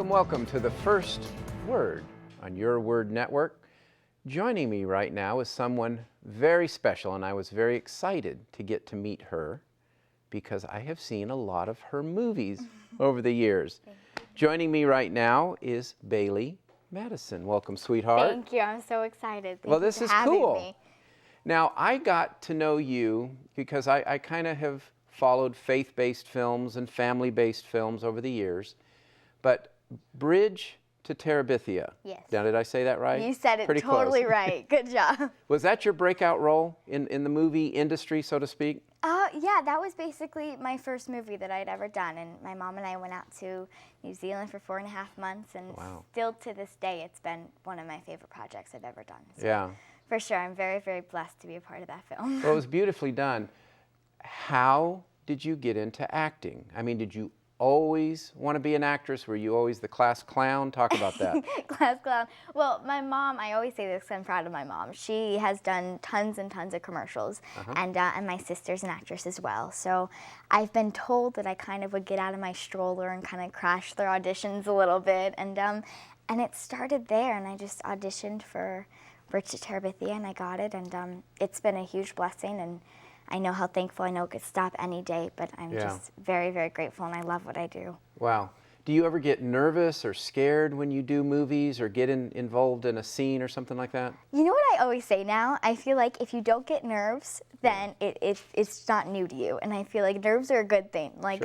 Welcome to the First Word on Your Word Network. Joining me right now is someone very special, and I was very excited to get to meet her because I have seen a lot of her movies over the years. Joining me right now is Bailee Madison. Welcome, sweetheart. Thank you. I'm so excited. Well, this is cool. Now, I got to know you because I kind of have followed faith-based films and family-based films over the years, but Bridge to Terabithia. Yes. Now, did I say that right? You said it totally right. Good job. Was that your breakout role in the movie industry, so to speak? Yeah, that was basically my first movie that I'd ever done. And my mom and I went out to New Zealand for 4.5 months. And still to this day, it's been one of my favorite projects I've ever done. So yeah. For sure, I'm very, very blessed to be a part of that film. Well, it was beautifully done. How did you get into acting? I mean, did you always want to be an actress? Were you always the class clown? Talk about that. Class clown. Well, my mom, I always say this because I'm proud of my mom. She has done tons and tons of commercials, and my sister's an actress as well. So I've been told that I kind of would get out of my stroller and kind of crash their auditions a little bit, and it started there, and I just auditioned for Bridge to Terabithia, and I got it, and it's been a huge blessing, and I know how thankful. I know it could stop any day, but I'm just very, very grateful, and I love what I do. Wow. Do you ever get nervous or scared when you do movies or get involved in a scene or something like that? You know what I always say now? I feel like if you don't get nerves, then it's not new to you, and I feel like nerves are a good thing. Like,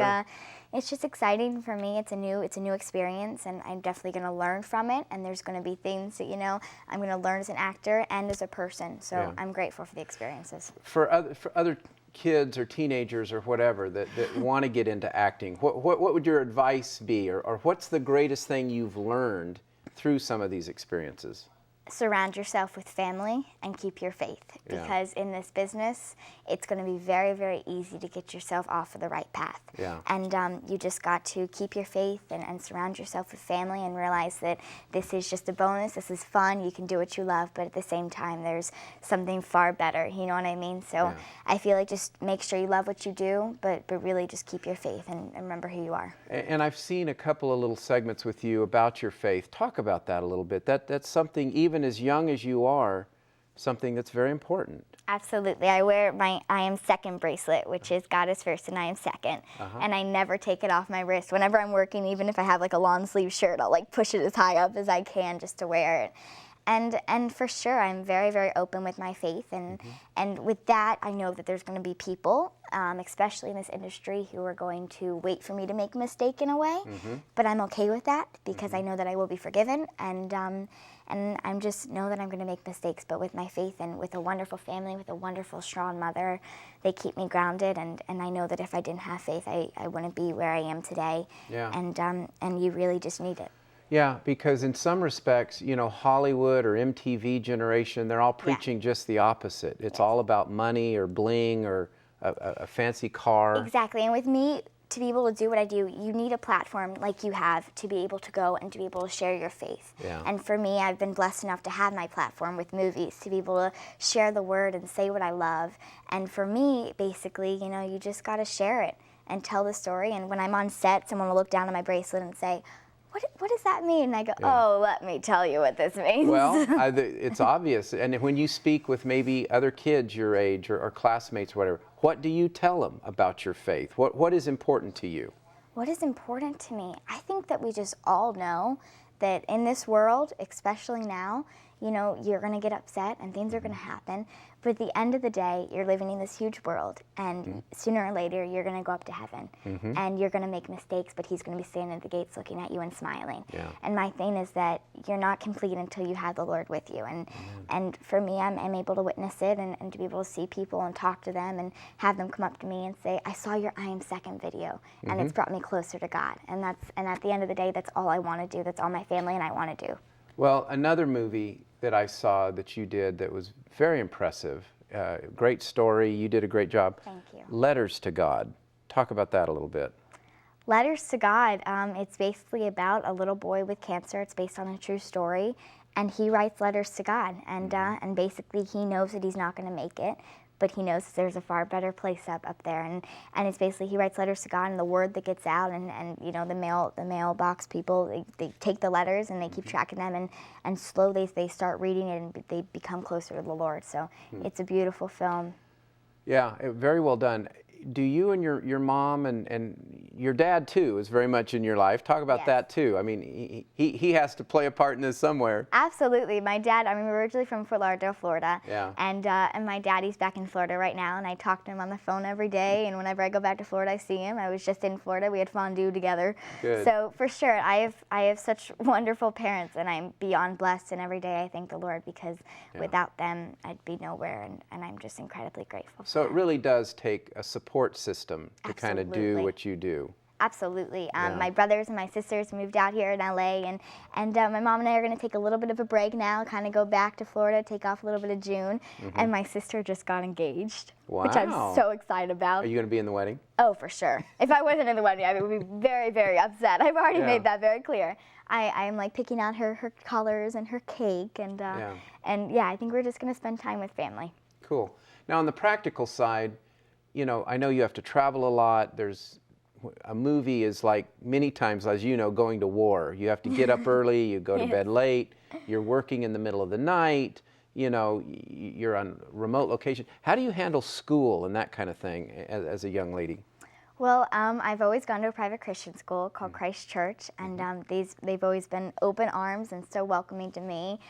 it's just exciting for me. It's a new experience, and I'm definitely going to learn from it. And there's going to be things that I'm going to learn as an actor and as a person. So I'm grateful for the experiences. For other kids or teenagers or whatever that want to get into acting, what would your advice be, or what's the greatest thing you've learned through some of these experiences? Surround yourself with family and keep your faith, because in this business, it's going to be very, very easy to get yourself off of the right path. And you just got to keep your faith and surround yourself with family and realize that this is just a bonus, this is fun, you can do what you love, but at the same time, there's something far better, you know what I mean? So I feel like just make sure you love what you do, but really just keep your faith and remember who you are. And I've seen a couple of little segments with you about your faith. Talk about that a little bit. That's something, even as young as you are, something that's very important. Absolutely. I wear my I am second bracelet, which is God is first and I am second. And I never take it off my wrist. Whenever I'm working, even if I have like a long sleeve shirt, I'll like push it as high up as I can just to wear it. And for sure, I'm very, very open with my faith. And with that, I know that there's going to be people, especially in this industry, who are going to wait for me to make a mistake in a way. But I'm okay with that because I know that I will be forgiven. And I'm just know that I'm going to make mistakes. But with my faith and with a wonderful family, with a wonderful, strong mother, they keep me grounded. And I know that if I didn't have faith, I wouldn't be where I am today. And you really just need it. Yeah, because in some respects, Hollywood or MTV generation, they're all preaching just the opposite. It's all about money or bling or a fancy car. Exactly. And with me, to be able to do what I do, you need a platform like you have to be able to go and to be able to share your faith. And for me, I've been blessed enough to have my platform with movies, to be able to share the word and say what I love. And for me, basically, you just got to share it and tell the story. And when I'm on set, someone will look down at my bracelet and say, what does that mean? And I go, oh, let me tell you what this means. Well, it's obvious. And when you speak with maybe other kids your age or classmates or whatever, what do you tell them about your faith? What is important to you? What is important to me? I think that we just all know that in this world, especially now, you're going to get upset and things are going to happen. But at the end of the day, you're living in this huge world, and sooner or later, you're going to go up to heaven. And you're going to make mistakes, but he's going to be standing at the gates looking at you and smiling. And my thing is that you're not complete until you have the Lord with you. And for me, I'm able to witness it and to be able to see people and talk to them and have them come up to me and say, I saw your I Am Second video, and it's brought me closer to God. And at the end of the day, that's all I want to do. That's all my family and I want to do. Well, another movie that I saw that you did that was very impressive, great story, you did a great job. Thank you. Letters to God. Talk about that a little bit. Letters to God, it's basically about a little boy with cancer. It's based on a true story, and he writes letters to God, and basically he knows that he's not going to make it, but he knows that there's a far better place up there, and it's basically he writes letters to God, and the word that gets out, and you know, the mailbox people, they take the letters and they keep track of them, and slowly they start reading it and they become closer to the Lord. So it's a beautiful film. Yeah, very well done. Do you and your mom and your dad too is very much in your life? Talk about Yes. that too. I mean, he has to play a part in this somewhere. Absolutely. My dad, I mean, we're originally from Fort Lauderdale, Florida. Yeah. And my daddy's back in Florida right now, and I talk to him on the phone every day, and whenever I go back to Florida, I see him. I was just in Florida. We had fondue together. Good. So for sure, I have such wonderful parents, and I'm beyond blessed, and every day I thank the Lord, because without them, I'd be nowhere, and I'm just incredibly grateful. So it really does take a support system to kind of do Absolutely. what you do. Absolutely. My brothers and my sisters moved out here in LA, and my mom and I are going to take a little bit of a break now, kind of go back to Florida, take off a little bit of June, and my sister just got engaged, which I'm Wow. so excited about. Are you going to be in the wedding? Oh, for sure. If I wasn't in the wedding, I would be very, very upset. I've already made that very clear. I'm like picking out her colors and her cake, and I think we're just going to spend time with family. Cool. Now on the practical side, you know, I know you have to travel a lot. A movie is like many times, as you know, going to war. You have to get up early, you go to bed late, you're working in the middle of the night, you know, you're on remote location. How do you handle school and that kind of thing as a young lady? Well, I've always gone to a private Christian school called Christ Church, and they've always been open arms and so welcoming to me.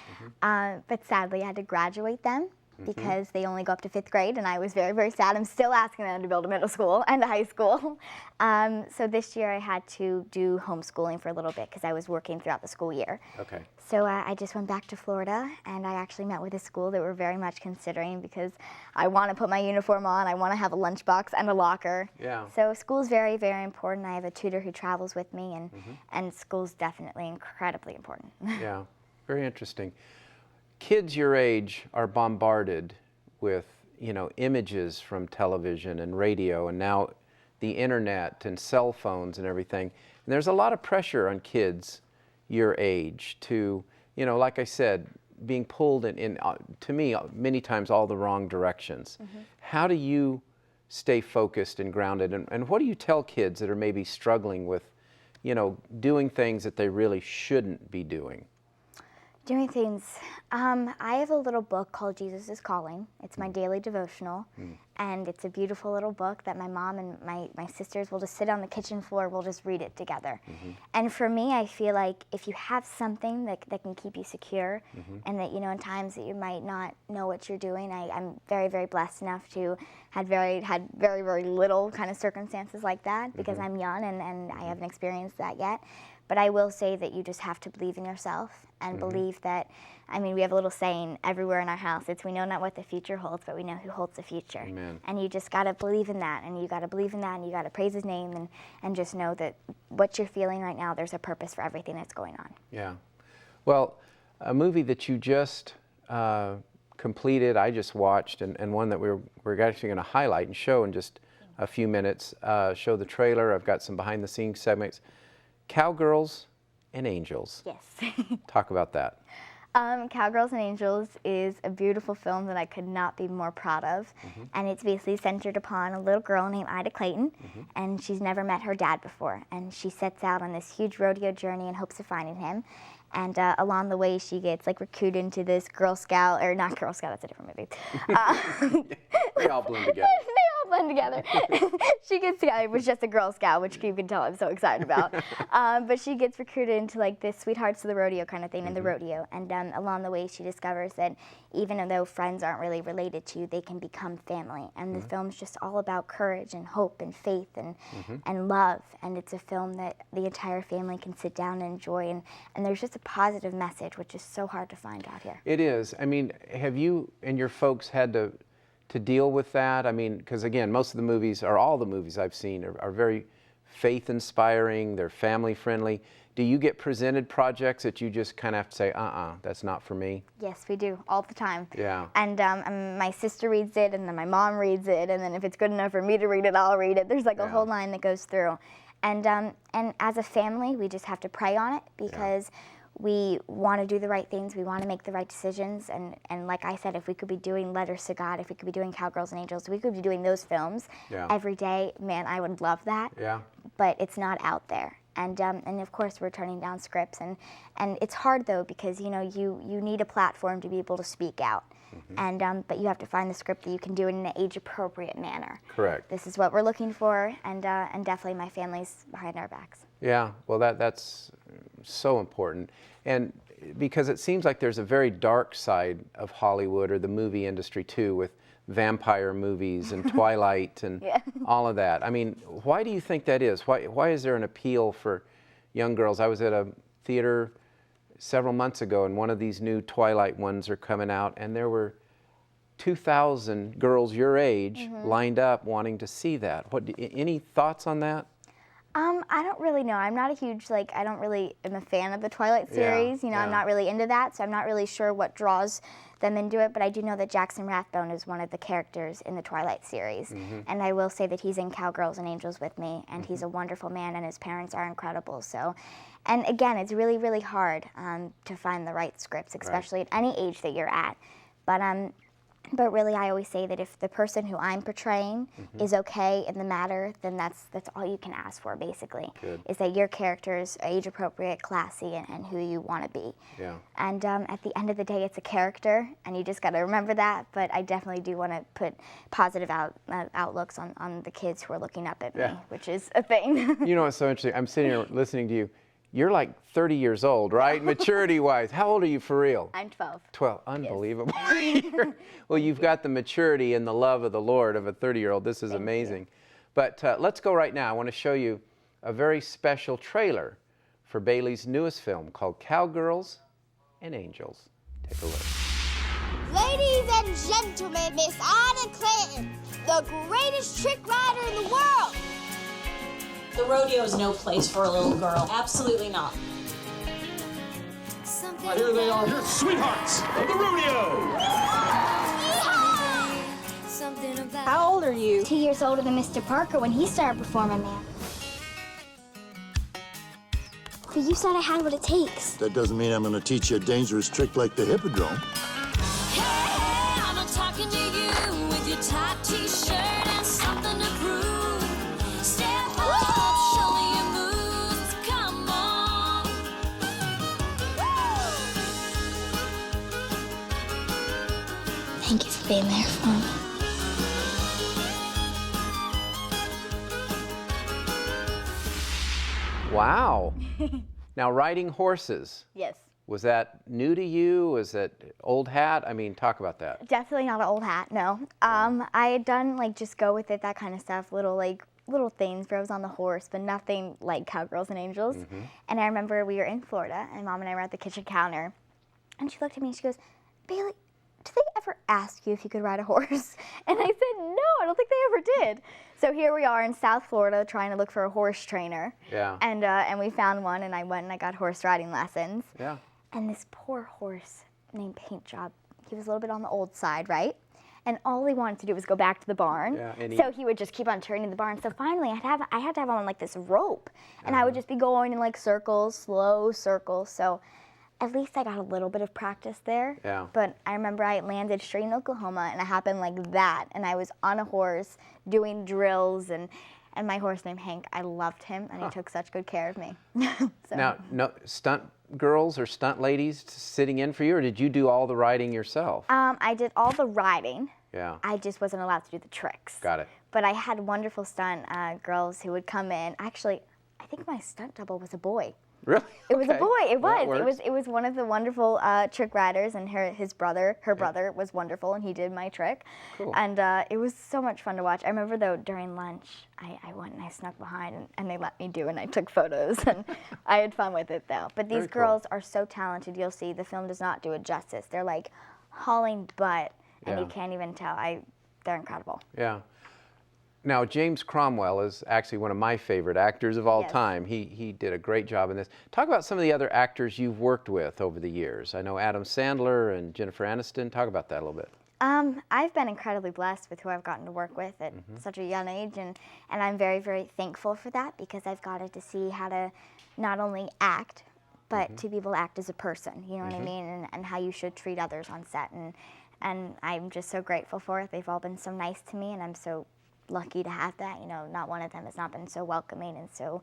But sadly, I had to graduate them, because they only go up to 5th grade, and I was very, very sad. I'm still asking them to build a middle school and a high school. So this year I had to do homeschooling for a little bit because I was working throughout the school year. Okay. So I just went back to Florida, and I actually met with a school that we're very much considering, because I want to put my uniform on, I want to have a lunchbox and a locker. Yeah. So school's very, very important. I have a tutor who travels with me, and school's definitely incredibly important. Yeah, very interesting. Kids your age are bombarded with, you know, images from television and radio, and now the internet and cell phones and everything. And there's a lot of pressure on kids your age to, you know, like I said, being pulled in to me, many times all the wrong directions. How do you stay focused and grounded? And what do you tell kids that are maybe struggling with, you know, doing things that they really shouldn't be doing? Doing things. I have a little book called Jesus is Calling. It's my daily devotional, and it's a beautiful little book that my mom and my sisters will just sit on the kitchen floor, we'll just read it together. And for me, I feel like if you have something that can keep you secure, and that, you know, in times that you might not know what you're doing, I'm very, very blessed enough to had very, very little kind of circumstances like that, because I'm young and I haven't experienced that yet. But I will say that you just have to believe in yourself and believe that, I mean, we have a little saying everywhere in our house. It's, we know not what the future holds, but we know who holds the future. Amen. And you just got to believe in that, and you got to believe in that, and you got to praise his name, and just know that what you're feeling right now, there's a purpose for everything that's going on. Yeah. Well, a movie that you just completed, I just watched, and one that we're actually going to highlight and show in just a few minutes, show the trailer. I've got some behind-the-scenes segments. Cowgirls and Angels. Yes. Talk about that. Cowgirls and Angels is a beautiful film that I could not be more proud of. And it's basically centered upon a little girl named Ida Clayton, and she's never met her dad before. And she sets out on this huge rodeo journey in hopes of finding him. And along the way, she gets like recruited into this Girl Scout, or not Girl Scout, that's a different movie. They all blend together. They all blend together. She gets, it was just a Girl Scout, which you can tell I'm so excited about. But she gets recruited into like this Sweethearts of the Rodeo kind of thing in the rodeo. And along the way, she discovers that even though friends aren't really related to you, they can become family. And the film's just all about courage and hope and faith and love. And it's a film that the entire family can sit down and enjoy. And there's just a positive message, which is so hard to find out here. It is. I mean, have you and your folks had to deal with that? I mean, because again, most of the movies, or all the movies I've seen, are very faith-inspiring, they're family-friendly. Do you get presented projects that you just kind of have to say, that's not for me? Yes, we do, all the time. Yeah. And my sister reads it, and then my mom reads it, and then if it's good enough for me to read it, I'll read it. There's like a whole line that goes through. And as a family, we just have to pray on it because we want to do the right things. We want to make the right decisions. And like I said, if we could be doing Letters to God, if we could be doing Cowgirls and Angels, we could be doing those films every day. Man, I would love that. Yeah. But it's not out there. And of course, we're turning down scripts. And it's hard, though, because, you know, you need a platform to be able to speak out. But you have to find the script that you can do it in an age-appropriate manner. Correct. This is what we're looking for, and definitely my family's behind our backs. Yeah, well, that's so important. And because it seems like there's a very dark side of Hollywood or the movie industry, too, with vampire movies and Twilight and all of that. I mean, why do you think that is? Why is there an appeal for young girls? I was at a theater several months ago, and one of these new Twilight ones are coming out, and there were 2,000 girls your age lined up wanting to see that. Any thoughts on that? I don't really know. I'm not a huge, I don't really am a fan of the Twilight series. You know, I'm not really into that, so I'm not really sure what draws them into it, but I do know that Jackson Rathbone is one of the characters in the Twilight series, and I will say that he's in Cowgirls and Angels with me, and he's a wonderful man, and his parents are incredible. So, and again, it's really, really hard to find the right scripts, especially at any age that you're at. But really, I always say that if the person who I'm portraying is okay in the matter, then that's all you can ask for, basically. Good. Is that your character's age-appropriate, classy, and who you want to be. Yeah. And at the end of the day, it's a character, and you just got to remember that. But I definitely do want to put positive outlooks on the kids who are looking up at me, which is a thing. You know what's so interesting? I'm sitting here listening to you. You're like 30 years old, right? Maturity-wise. How old are you for real? I'm 12. 12. Unbelievable. Yes. Well, you've got the maturity and the love of the Lord of a 30-year-old. This is amazing. But let's go right now. I want to show you a very special trailer for Bailee's newest film called Cowgirls and Angels. Take a look. Ladies and gentlemen, Miss Anna Clinton, the greatest trick rider in the world. The rodeo is no place for a little girl. Absolutely not. Here they are, your sweethearts of the rodeo. How old are you? 2 years older than Mr. Parker when he started performing there. But you said I had what it takes. That doesn't mean I'm going to teach you a dangerous trick like the hippodrome. Hey, I'm talking to you with your tight t-shirt and something to prove. Step up, show me your moves, come on. Thank you for being there for me. Wow. Now, riding horses. Yes. Was that new to you? Was it old hat? I mean, talk about that. Definitely not an old hat, no. I had done just go with it, that kind of stuff, little things where I was on the horse, but nothing like Cowgirls and Angels. And I remember we were in Florida, and Mom and I were at the kitchen counter, and she looked at me and she goes, "Bailee, do they ever ask you if you could ride a horse?" And I said, "No, I don't think they ever did." So here we are in South Florida trying to look for a horse trainer. Yeah. And we found one, and I went and I got horse riding lessons. Yeah. And this poor horse named Paint Job, he was a little bit on the old side, right? And all he wanted to do was go back to the barn. Yeah, so he would just keep on turning the barn. So finally, I had to have him on this rope, and I would just be going in circles, slow circles. So at least I got a little bit of practice there. Yeah. But I remember I landed straight in Oklahoma, and it happened like that. And I was on a horse doing drills, and my horse named Hank, I loved him, and he took such good care of me. So. Now, no stunt girls or stunt ladies sitting in for you, or did you do all the riding yourself? I did all the riding. Yeah. I just wasn't allowed to do the tricks. Got it. But I had wonderful stunt girls who would come in. Actually, I think my stunt double was a boy. Really? It was a boy. It was. Well, It was one of the wonderful trick riders, and her brother was wonderful, and he did my trick. Cool. And it was so much fun to watch. I remember though during lunch, I went and I snuck behind, and they let me do, and I took photos, and I had fun with it though. But these girls are so talented. You'll see the film does not do it justice. They're like hauling butt, and you can't even tell. They're incredible. Yeah. Now, James Cromwell is actually one of my favorite actors of all time. He did a great job in this. Talk about some of the other actors you've worked with over the years. I know Adam Sandler and Jennifer Aniston. Talk about that a little bit. I've been incredibly blessed with who I've gotten to work with at such a young age, and I'm very, very thankful for that because I've gotten to see how to not only act, but to be able to act as a person, you know what I mean, and how you should treat others on set, and I'm just so grateful for it. They've all been so nice to me, and I'm so lucky to have that. You know, not one of them has not been so welcoming and so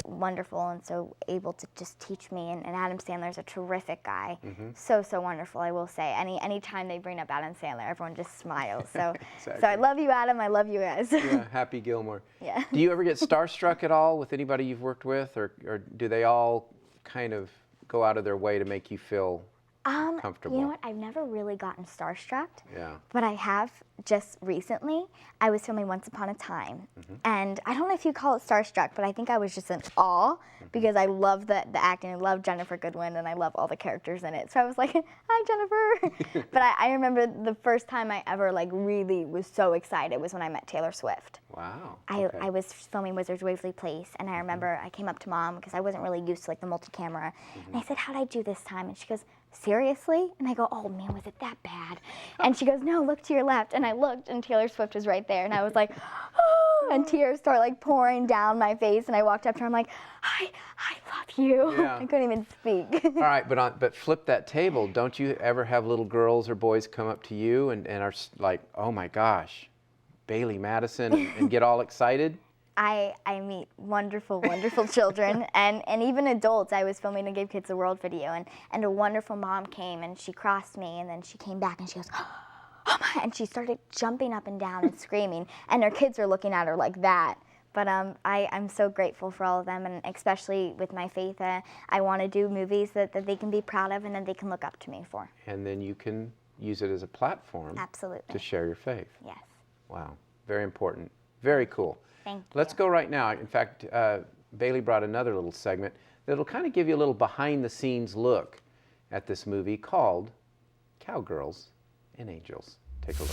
wonderful and so able to just teach me. And Adam Sandler's a terrific guy, so wonderful. I will say, any time they bring up Adam Sandler, everyone just smiles. So, Exactly. so I love you, Adam. I love you guys. Yeah, Happy Gilmore. Yeah. Do you ever get starstruck at all with anybody you've worked with, or do they all kind of go out of their way to make you feel comfortable? You know what? I've never really gotten starstruck. Yeah. But I have just recently. I was filming Once Upon a Time, and I don't know if you call it starstruck, but I think I was just in awe because I love the acting. I love Jennifer Goodwin, and I love all the characters in it. So I was like, "Hi, Jennifer." But I remember the first time I ever like really was so excited was when I met Taylor Swift. Wow. I was filming Wizards Waverly Place, and I remember I came up to Mom because I wasn't really used to like the multi-camera, and I said, "How'd I do this time?" And she goes, "Seriously?" And I go, "Oh man, was it that bad?" And she goes, "No, look to your left." And I looked, and Taylor Swift was right there, and I was like, "Oh!" And tears start like pouring down my face, and I walked up to her, I'm like, I love you." Yeah. I couldn't even speak. All right, but flip that table. Don't you ever have little girls or boys come up to you and are like, "Oh my gosh, Bailee Madison," and get all excited? I meet wonderful, wonderful children and even adults. I was filming a Give Kids the World video, and a wonderful mom came, and she crossed me, and then she came back, and she goes, "Oh my," and she started jumping up and down and screaming, and her kids are looking at her like that. But I'm so grateful for all of them, and especially with my faith, I want to do movies that they can be proud of and that they can look up to me for. And then you can use it as a platform Absolutely. to share your faith. Yes. Wow, very important. Very cool. Thank you. Let's go right now. In fact, Bailee brought another little segment that'll kind of give you a little behind-the-scenes look at this movie called Cowgirls and Angels. Take a look.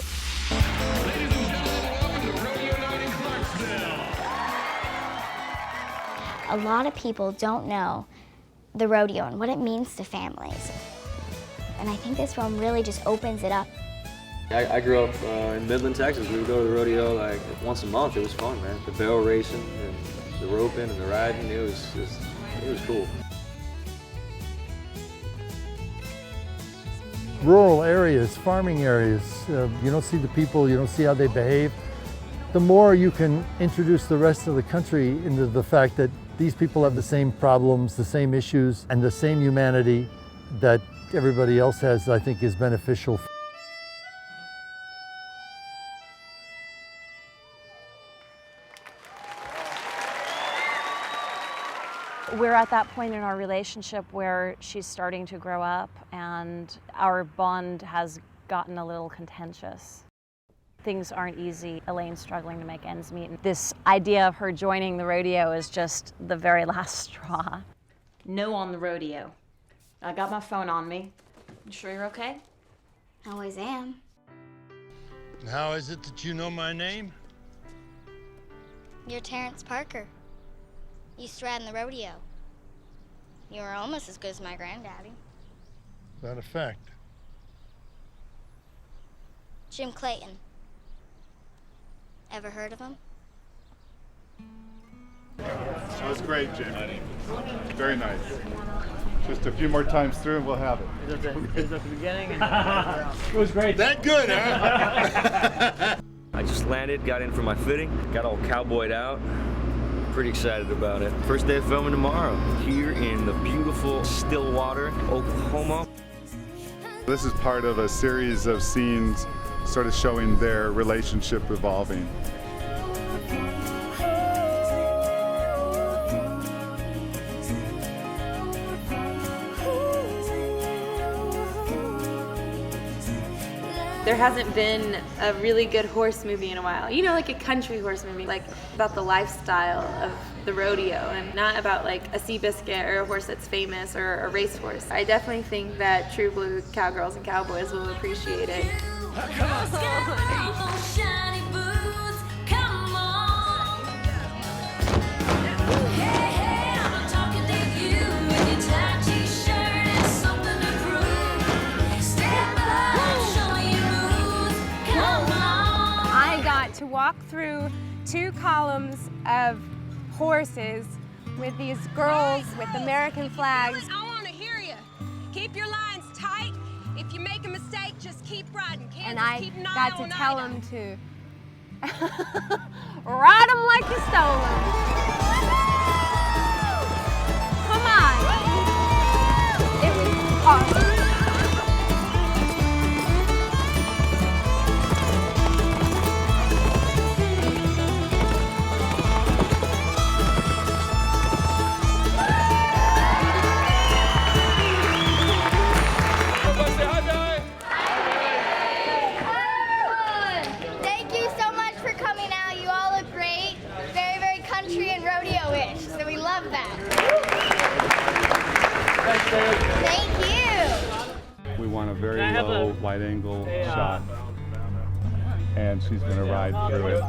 Ladies and gentlemen, welcome to Rodeo Night in Clarksville. A lot of people don't know the rodeo and what it means to families. And I think this film really just opens it up. I grew up in Midland, Texas. We would go to the rodeo like once a month. It was fun, man. The barrel racing and the roping and the riding, it was cool. Rural areas, farming areas, you don't see the people, you don't see how they behave. The more you can introduce the rest of the country into the fact that these people have the same problems, the same issues, and the same humanity that everybody else has, I think is beneficial. We're at that point in our relationship where she's starting to grow up and our bond has gotten a little contentious. Things aren't easy. Elaine's struggling to make ends meet. This idea of her joining the rodeo is just the very last straw. No on the rodeo. I got my phone on me. You sure you're okay? Always am. How is it that you know my name? You're Terrence Parker. Used to ride in the rodeo. You were almost as good as my granddaddy. Is that a fact? Jim Clayton. Ever heard of him? That was great, Jamie. Very nice. Just a few more times through and we'll have it. Is that the beginning? It was great. That good, huh? I just landed, got in for my fitting, got all cowboyed out. Pretty excited about it. First day of filming tomorrow here in the beautiful Stillwater, Oklahoma. This is part of a series of scenes sort of showing their relationship evolving. There hasn't been a really good horse movie in a while. You know, like a country horse movie, like about the lifestyle of the rodeo and not about like a Seabiscuit or a horse that's famous or a racehorse. I definitely think that True Blue Cowgirls and Cowboys will appreciate it. Shiny boots, come on. Hey, hey, I'm talking to you with your tight t-shirt and something to prove. Step up, show me your moves. walk through 2 columns of horses with these girls with American flags. I want to hear you. Keep your lines tight. If you make a mistake, just keep riding. Kansas, And I keep an got eye to on tell Ida. them to ride them like you stole them. Come on. It was awesome. Thank you so much for coming out. You all look great. Very, very country and rodeo-ish. So we love that. Thank you. We want a very low, wide-angle shot, and she's going to ride through it.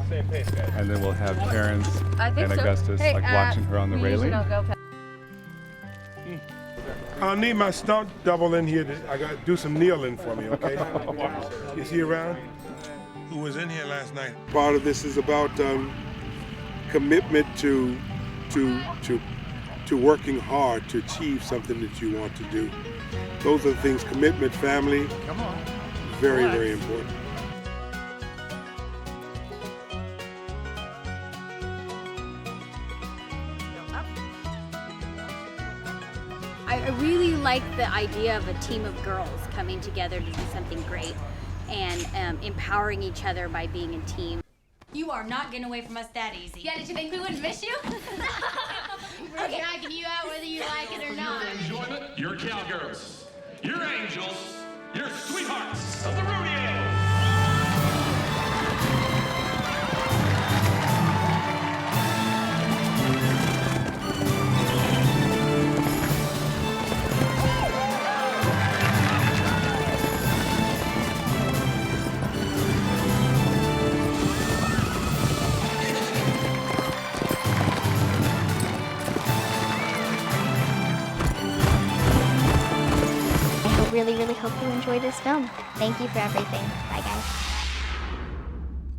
And then we'll have Terrence and Augustus watching her on the railing. I'll need my stunt double in here. I got to do some kneeling for me, okay? Is he around? Who was in here last night? Part of this is about commitment to working hard to achieve something that you want to do. Those are the things: commitment, family. Come on. Very, very important. I really like the idea of a team of girls coming together to do something great and empowering each other by being a team. You are not getting away from us that easy. Yeah, did you think we wouldn't miss you? We're dragging you out whether you like it or not. Enjoyment, your cowgirls, your angels, your sweethearts of the rodeo. Really hope you enjoyed this film. Thank you for everything. Bye, guys.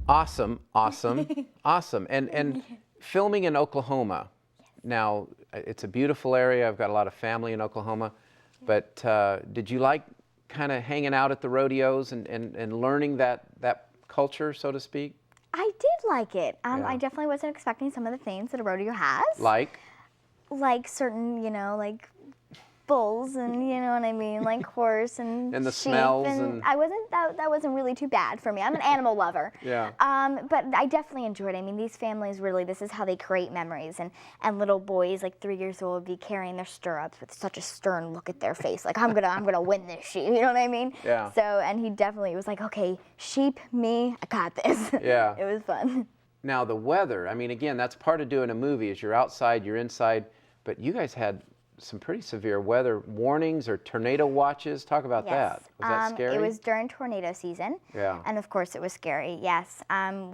Awesome, awesome, awesome. And filming in Oklahoma. Now, it's a beautiful area. I've got a lot of family in Oklahoma. But did you like kind of hanging out at the rodeos and learning that culture, so to speak? I did like it. Yeah. I definitely wasn't expecting some of the things that a rodeo has. Like certain, like bulls and you know what I mean, like horse and and the sheep smells and I wasn't that wasn't really too bad for me. I'm an animal lover. Yeah. But I definitely enjoyed it. I mean, these families really, this is how they create memories, and little boys like 3 years old would be carrying their stirrups with such a stern look at their face, like I'm gonna win this sheep. You know what I mean? Yeah. So and he definitely was like, okay, sheep, me, I got this. Yeah. It was fun. Now the weather, I mean, again, that's part of doing a movie is you're outside, you're inside, but you guys had some pretty severe weather warnings or tornado watches. Talk about that. Was that scary? It was during tornado season. Yeah. And of course it was scary, yes.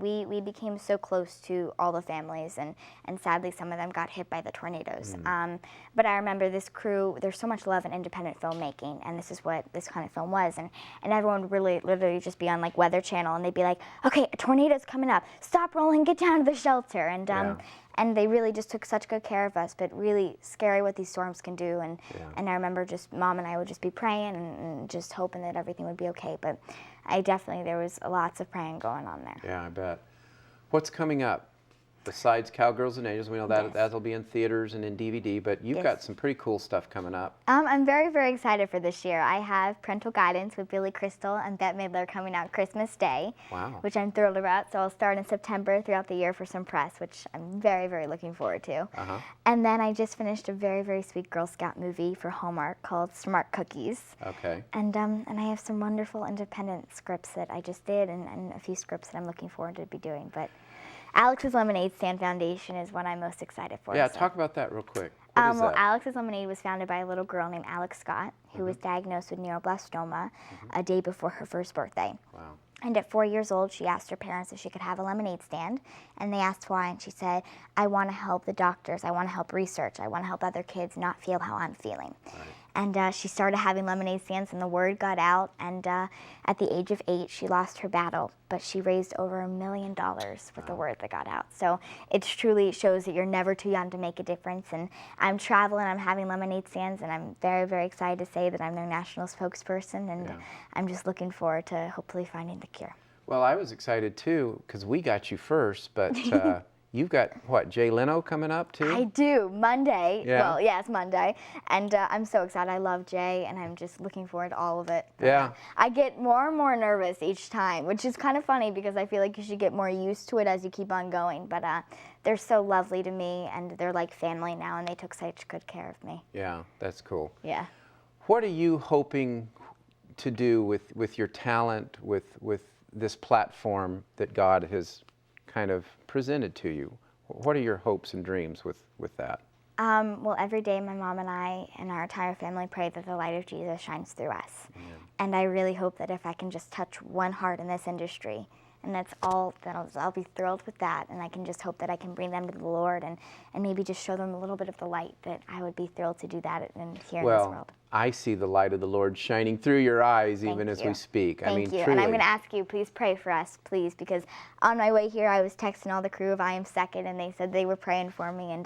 We became so close to all the families and sadly some of them got hit by the tornadoes. But I remember this crew, there's so much love in independent filmmaking and this is what this kind of film was. And everyone would really literally just be on like Weather Channel and they'd be like, okay, a tornado's coming up. Stop rolling, get down to the shelter. And they really just took such good care of us, but really scary what these storms can do. And I remember just Mom and I would just be praying and just hoping that everything would be okay. But there was lots of praying going on there. Yeah, I bet. What's coming up? Besides Cowgirls and Angels, we know that that'll be in theaters and in DVD, but you've got some pretty cool stuff coming up. I'm very, very excited for this year. I have Parental Guidance with Billy Crystal and Bette Midler coming out Christmas Day, which I'm thrilled about. So I'll start in September throughout the year for some press, which I'm very, very looking forward to. And then I just finished a very, very sweet Girl Scout movie for Hallmark called Smart Cookies. Okay. And I have some wonderful independent scripts that I just did and a few scripts that I'm looking forward to be doing. But Alex's Lemonade Stand Foundation is what I'm most excited for. Yeah, talk about that real quick. What is that? Alex's Lemonade was founded by a little girl named Alex Scott, who was diagnosed with neuroblastoma a day before her first birthday. Wow. And at 4 years old, she asked her parents if she could have a lemonade stand, and they asked why, and she said, I want to help the doctors, I want to help research, I want to help other kids not feel how I'm feeling. And she started having lemonade stands, and the word got out. And at the age of 8, she lost her battle, but she raised over $1 million with the word that got out. So it truly shows that you're never too young to make a difference. And I'm traveling, I'm having lemonade stands, and I'm very, very excited to say that I'm their national spokesperson, and I'm just looking forward to hopefully finding the cure. Well, I was excited too, because we got you first, but you've got, what, Jay Leno coming up too? I do, Monday. Yeah. Well, yeah, it's Monday. And I'm so excited. I love Jay, and I'm just looking forward to all of it. But, yeah. I get more and more nervous each time, which is kind of funny because I feel like you should get more used to it as you keep on going. But they're so lovely to me, and they're like family now, and they took such good care of me. Yeah, that's cool. Yeah. What are you hoping to do with your talent, with this platform that God has kind of presented to you? What are your hopes and dreams with that? Well, every day my mom and I and our entire family pray that the light of Jesus shines through us. Amen. And I really hope that if I can just touch one heart in this industry, and that's all, I'll be thrilled with that. And I can just hope that I can bring them to the Lord and maybe just show them a little bit of the light, that I would be thrilled to do that here in this world. I see the light of the Lord shining through your eyes even as we speak. Thank I mean, you. truly. And I'm going to ask you, please pray for us, please, because on my way here, I was texting all the crew of I Am Second, and they said they were praying for me, and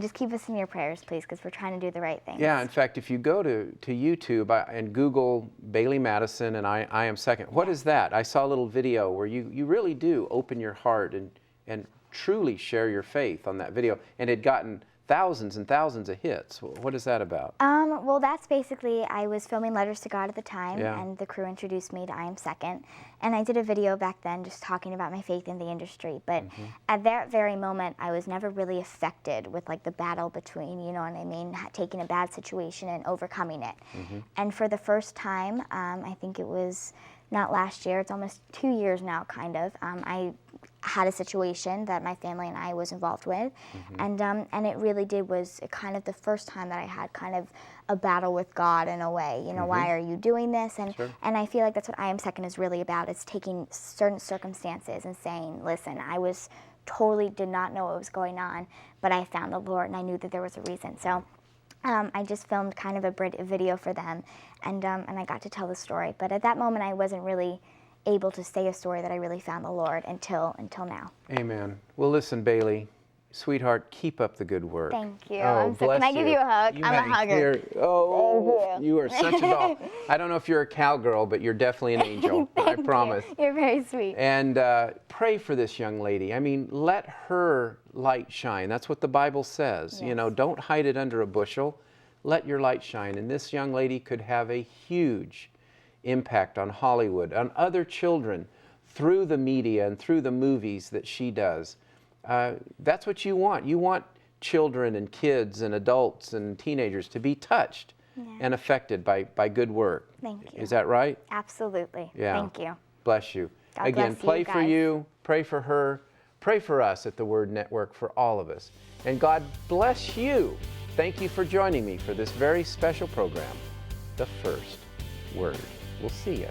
just keep us in your prayers, please, because we're trying to do the right thing. Yeah, in fact, if you go to YouTube and Google Bailee Madison and I Am Second, what is that? I saw a little video where you really do open your heart and truly share your faith on that video, and it had gotten thousands and thousands of hits. What is that about? Well, that's basically, I was filming Letters to God at the time, Yeah. and the crew introduced me to I Am Second. And I did a video back then just talking about my faith in the industry. But at that very moment, I was never really affected with like the battle between, you know what I mean, taking a bad situation and overcoming it. And for the first time, I think it was not last year, it's almost 2 years now, kind of, I had a situation that my family and I was involved with, and it really was kind of the first time that I had kind of a battle with God in a way. You know, why are you doing this? And and I feel like that's what I Am Second is really about. It's taking certain circumstances and saying, listen, I was totally did not know what was going on, but I found the Lord and I knew that there was a reason. So I just filmed kind of a video for them, and I got to tell the story. But at that moment, I wasn't really able to say a story that I really found the Lord until now. Amen. Well, listen, Bailee, sweetheart, keep up the good work. Thank you. Oh, Can I give you a hug? I'm a hugger. Oh, you are such a doll. I don't know if you're a cowgirl, but you're definitely an angel. I promise. You're very sweet. And pray for this young lady. I mean, let her light shine. That's what the Bible says. Yes. You know, don't hide it under a bushel. Let your light shine. And this young lady could have a huge impact on Hollywood, on other children, through the media and through the movies that she does. That's what you want. You want children and kids and adults and teenagers to be touched and affected by good work. Thank you. Is that right? Absolutely. Yeah. Pray you. Bless you. God Again, bless you pray for guys. you, pray for her, pray for us at the Word Network, for all of us. And God bless you. Thank you for joining me for this very special program, The First Word. We'll see you